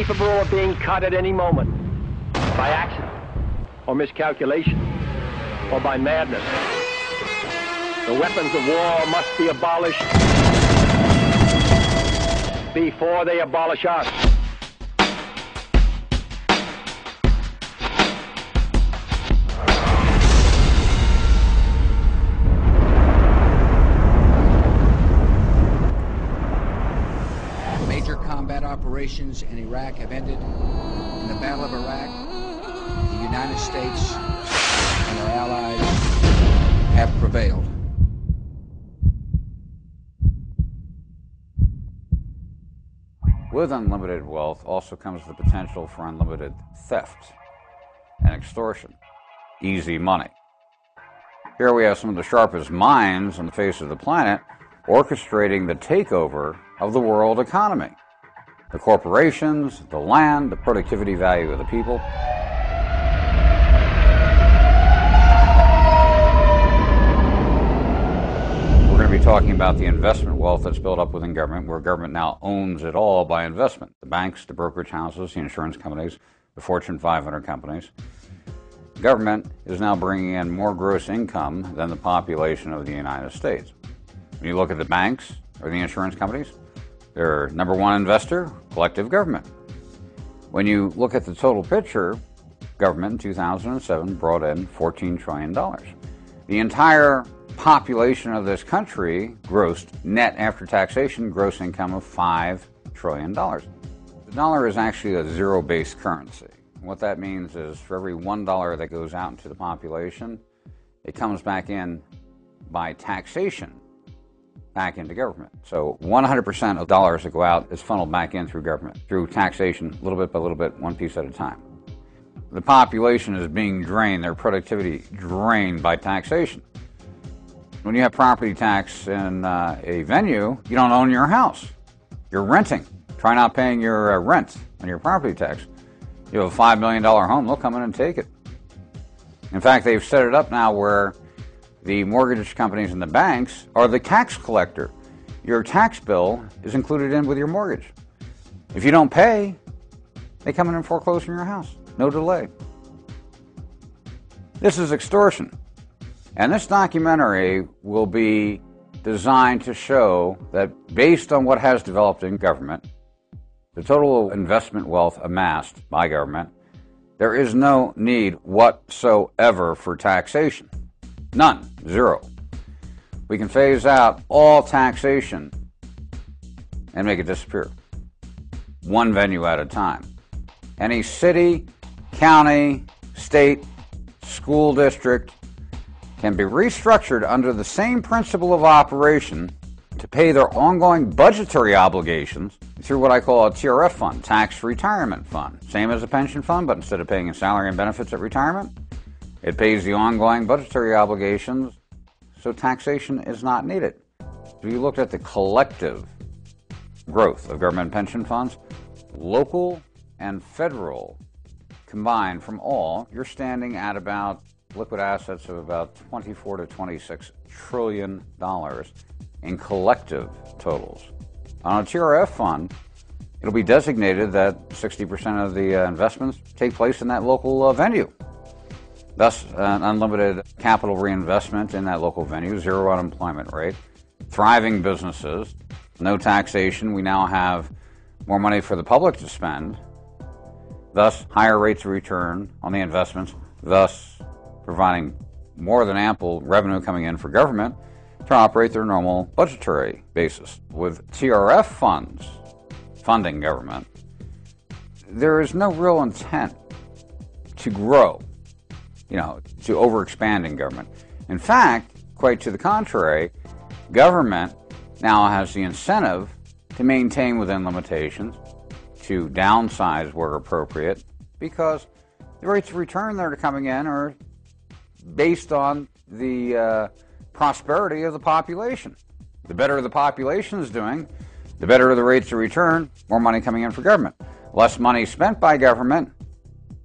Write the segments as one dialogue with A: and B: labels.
A: capable of being cut at any moment by accident or miscalculation or by madness. The weapons of war must be abolished before they abolish us.
B: Major combat operations in Iraq have ended. In the Battle of Iraq, the United States and our allies have prevailed.
C: With unlimited wealth also comes the potential for unlimited theft and extortion, easy money. Here we have some of the sharpest minds on the face of the planet orchestrating the takeover of the world economy. The corporations, the land, the productivity value of the people. We're going to be talking about the investment wealth that's built up within government, where government now owns it all by investment. The banks, the brokerage houses, the insurance companies, the Fortune 500 companies. Government is now bringing in more gross income than the population of the United States. When you look at the banks or the insurance companies, their number one investor, collective government. When you look at the total picture, government in 2007 brought in $14 trillion. The entire population of this country grossed, net after taxation, gross income of $5 trillion. The dollar is actually a zero-based currency. What that means is for every $1 that goes out into the population, it comes back in by taxation back into government. So 100% of dollars that go out is funneled back in through government, through taxation, little bit by little bit, one piece at a time. The population is being drained, their productivity drained by taxation. When you have property tax in a venue, you don't own your house. You're renting. Try not paying your rent on your property tax. You have a $5 million home, they'll come in and take it. In fact, they've set it up now where the mortgage companies and the banks are the tax collector. Your tax bill is included in with your mortgage. If you don't pay, they come in and foreclose on your house. No delay. This is extortion. And this documentary will be designed to show that based on what has developed in government, the total investment wealth amassed by government, there is no need whatsoever for taxation. None. Zero. We can phase out all taxation and make it disappear. One venue at a time. Any city, county, state, school district can be restructured under the same principle of operation to pay their ongoing budgetary obligations through what I call a TRF fund, tax retirement fund. Same as a pension fund, but instead of paying in salary and benefits at retirement, it pays the ongoing budgetary obligations, so taxation is not needed. If you looked at the collective growth of government pension funds, local and federal combined from all, you're standing at about liquid assets of about $24 to $26 trillion in collective totals. On a TRF fund, it'll be designated that 60% of the investments take place in that local venue. Thus, an unlimited capital reinvestment in that local venue, zero unemployment rate, thriving businesses, no taxation. We now have more money for the public to spend, thus higher rates of return on the investments, thus providing more than ample revenue coming in for government to operate their normal budgetary basis. With TRF funds funding government, there is no real intent to grow, to overexpand in government. In fact, quite to the contrary, government now has the incentive to maintain within limitations, to downsize where appropriate, because the rates of return that are coming in are based on the prosperity of the population. The better the population is doing, the better the rates of return, more money coming in for government. Less money spent by government,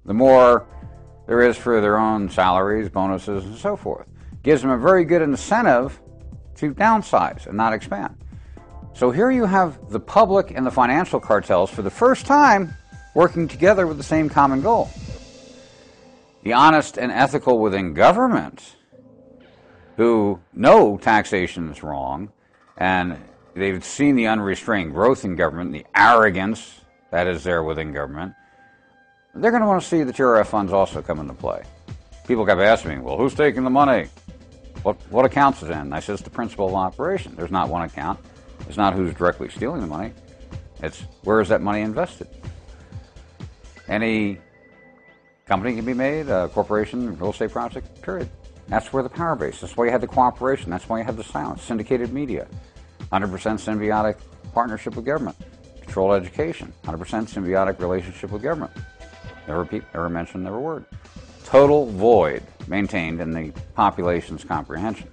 C: the more there is for their own salaries, bonuses, and so forth. Gives them a very good incentive to downsize and not expand. So here you have the public and the financial cartels for the first time working together with the same common goal. The honest and ethical within government, who know taxation is wrong, and they've seen the unrestrained growth in government, the arrogance that is there within government, they're going to want to see the TRF funds also come into play. People kept asking me, well, who's taking the money? What accounts is it in? I said, it's the principal of operation. There's not one account. It's not who's directly stealing the money. It's where is that money invested? Any company can be made, a corporation, real estate project, period. That's where the power base. That's why you had the cooperation. That's why you had the silence. Syndicated media. 100% symbiotic partnership with government. Controlled education. 100% symbiotic relationship with government. Never peep, never mention, never word. Total void maintained in the population's comprehension.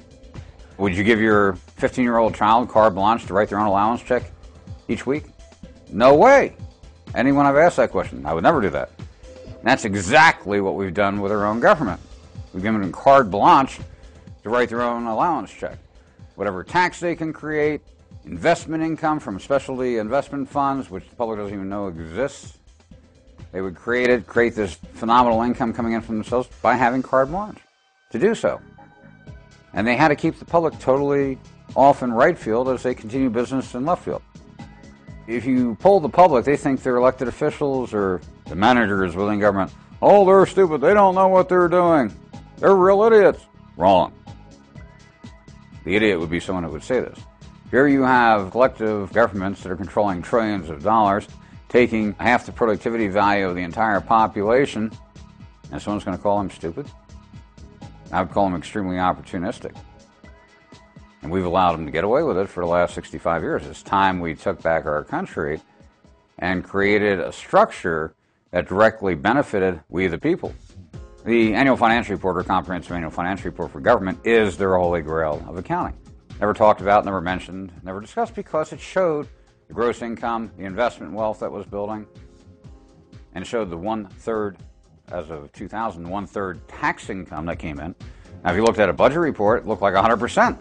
C: Would you give your 15-year-old child carte blanche to write their own allowance check each week? No way. Anyone I've asked that question, I would never do that. And that's exactly what we've done with our own government. We've given them carte blanche to write their own allowance check. Whatever tax they can create, investment income from specialty investment funds, which the public doesn't even know exists, they would create this phenomenal income coming in from themselves by having carte blanche to do so. And they had to keep the public totally off in right field as they continue business in left field. If you poll the public, they think their elected officials or the managers within government, oh, they're stupid, they don't know what they're doing. They're real idiots. Wrong. The idiot would be someone who would say this. Here you have collective governments that are controlling trillions of dollars, taking half the productivity value of the entire population, and someone's going to call them stupid? I would call them extremely opportunistic. And we've allowed them to get away with it for the last 65 years. It's time we took back our country and created a structure that directly benefited we the people. The annual financial report, or comprehensive annual financial report for government, is their holy grail of accounting. Never talked about, never mentioned, never discussed, because it showed the gross income, the investment wealth that was building, and it showed the 1/3, as of 2000, 1/3 tax income that came in. Now, if you looked at a budget report, it looked like 100%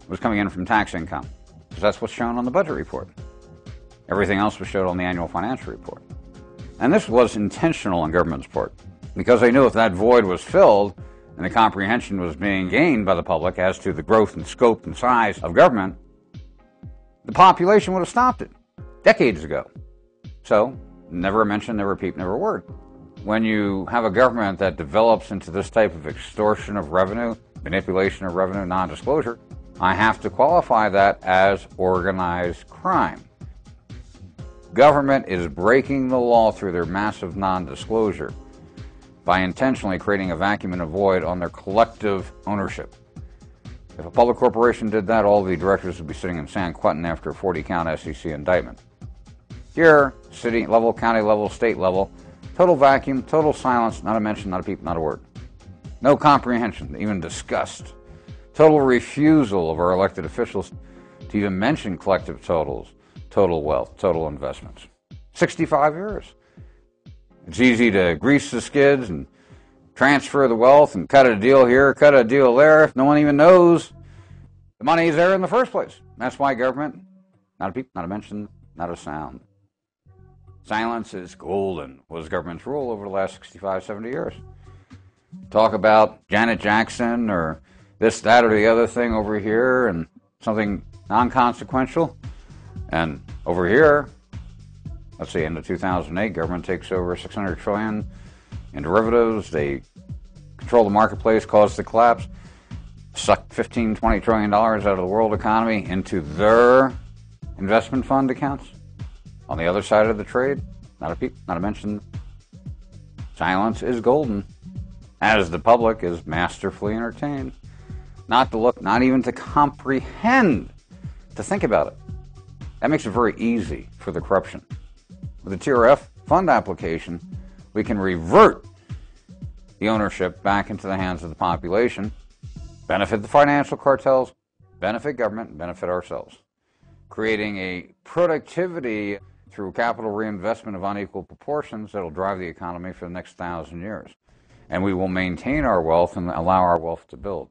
C: was coming in from tax income, because that's what's shown on the budget report. Everything else was shown on the annual financial report. And this was intentional on government's part, because they knew if that void was filled and the comprehension was being gained by the public as to the growth and scope and size of government, the population would have stopped it decades ago. So, never a mention, never a peep, never a word. When you have a government that develops into this type of extortion of revenue, manipulation of revenue, non-disclosure, I have to qualify that as organized crime. Government is breaking the law through their massive non-disclosure by intentionally creating a vacuum and a void on their collective ownership. If a public corporation did that, all the directors would be sitting in San Quentin after a 40-count SEC indictment. Here, city level, county level, state level, total vacuum, total silence, not a mention, not a peep, not a word. No comprehension, even disgust. Total refusal of our elected officials to even mention collective totals, total wealth, total investments. 65 years. It's easy to grease the skids and transfer the wealth and cut a deal here, cut a deal there, if no one even knows the money is there in the first place. That's why government, not a peep, not a mention, not a sound. Silence is golden was government's rule over the last 65, 70 years. Talk about Janet Jackson or this, that, or the other thing over here and something non-consequential. And over here, let's see, in the 2008, government takes over $600 trillion in derivatives. They control the marketplace, cause the collapse, suck $15, $20 trillion out of the world economy into their investment fund accounts. On the other side of the trade, not a peep, not a mention. Silence is golden, as the public is masterfully entertained. Not to look, not even to comprehend, to think about it. That makes it very easy for the corruption. With the TRF fund application, we can revert the ownership back into the hands of the population, benefit the financial cartels, benefit government, benefit ourselves, creating a productivity through capital reinvestment of unequal proportions that will drive the economy for the next 1,000 years. And we will maintain our wealth and allow our wealth to build.